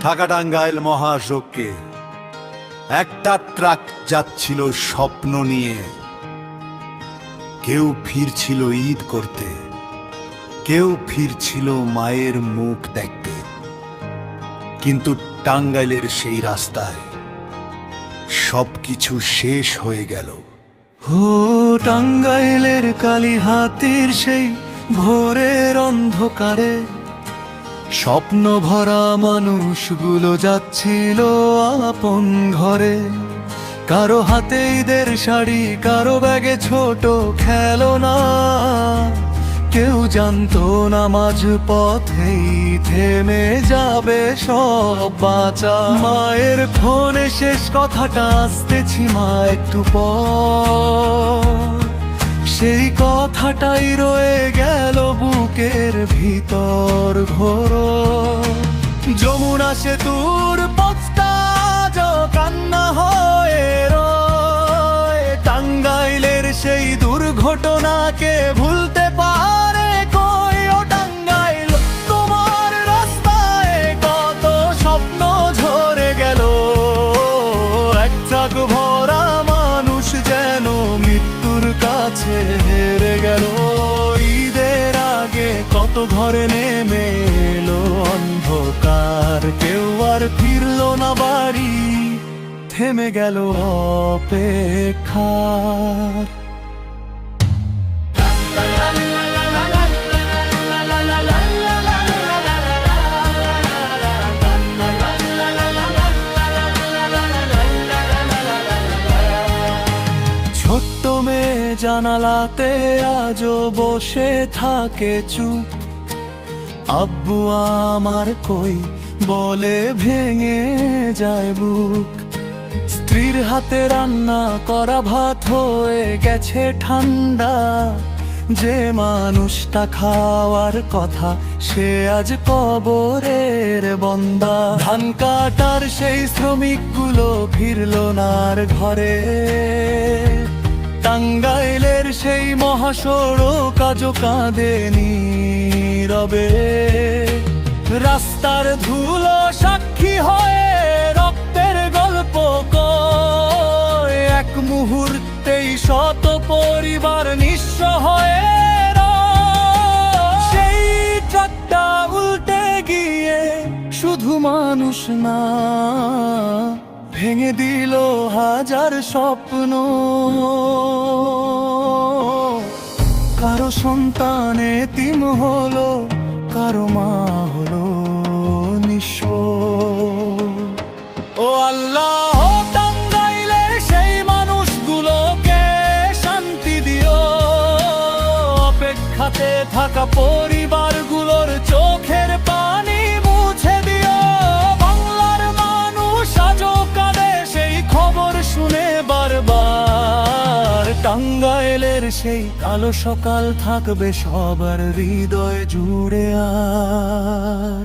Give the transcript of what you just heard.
ঢাকা টাঙ্গাইল মহাসড়কে একটা ট্রাক যাচ্ছিল স্বপ্ন নিয়ে। কেউ ফিরছিল ঈদ করতে, কেউ ফিরছিল মায়ের মুখ দেখতে। কিন্তু টাঙ্গাইলের সেই রাস্তায় সবকিছু শেষ হয়ে গেল। ও টাঙ্গাইলের কালীহাতির সেই ভোরের অন্ধকারে স্বপ্ন ভরা মানুষগুলো যাচ্ছিল আপন ঘরে। কারো হাতে ঈদের শাড়ি, কারো ব্যাগে ছোট খেলনা। কেউ জানতো না মাঝ পথেই থেমে যাবে সব বাঁচা। মায়ের ফোনে শেষ কথাটা আসতেছি মা একটু পর, সেই কথাটাই রয়ে গেল বুকের ভিতর ঘোর। যমুনা সেতুর পথটা কান্না হয়ে রয়। টাঙ্গাইলের সেই দুর্ঘটনাকে ভুলতে পারে কই? ও টাঙ্গাইল, তোমার রাস্তায় কত স্বপ্ন ঝরে গেল। এক ট্রাক ভরা মানুষ যেন মৃত্যুর কাছে হেরে গেল। ঈদের আগে কত ঘরে নেমে এলো অন্ধকার, কেউ আর ফিরলো না বাড়ি, থেমে গেল অপেক্ষা। ছোট্ট মেয়ে জানালাতে আজও বসে থাকে চুপ। আব্বু আমার কই বলে ভেঙে যায় বুক। স্ত্রীর হাতে রান্না করা ভাত হয়ে গেছে ঠান্ডা। যে মানুষটা খাওয়ার কথা সে আজ কবরের বন্দা। ধান কাটার সেই শ্রমিকগুলো ফিরলো না আর ঘরে। টাঙ্গাইলের সেই মহাসড়ক আজও কাঁদে নীরবে। রাস্তার ধুলো সাক্ষী হয়ে রক্তের গল্প কয়। এক মুহূর্তেই শত পরিবার নিঃস্ব হয়ে রয়। সেই ট্রাকটা উল্টে গিয়ে শুধু মানুষ না, ভেঙে দিল হাজার স্বপ্ন। কারো সন্তান এতিম হলো, কারো মা হলো নিঃস্ব। ও আল্লাহ, টাঙ্গাইলের সেই মানুষগুলোকে শান্তি দিও। অপেক্ষাতে থাকা পরিবারগুলোর চোখের পানি মুছে দিও। বাংলার মানুষ আজও কাঁদে সেই খবর শুনে বারবার। টাঙ্গাইলের সেই কালো সকাল থাকবে সবার হৃদয় জুড়ে আর।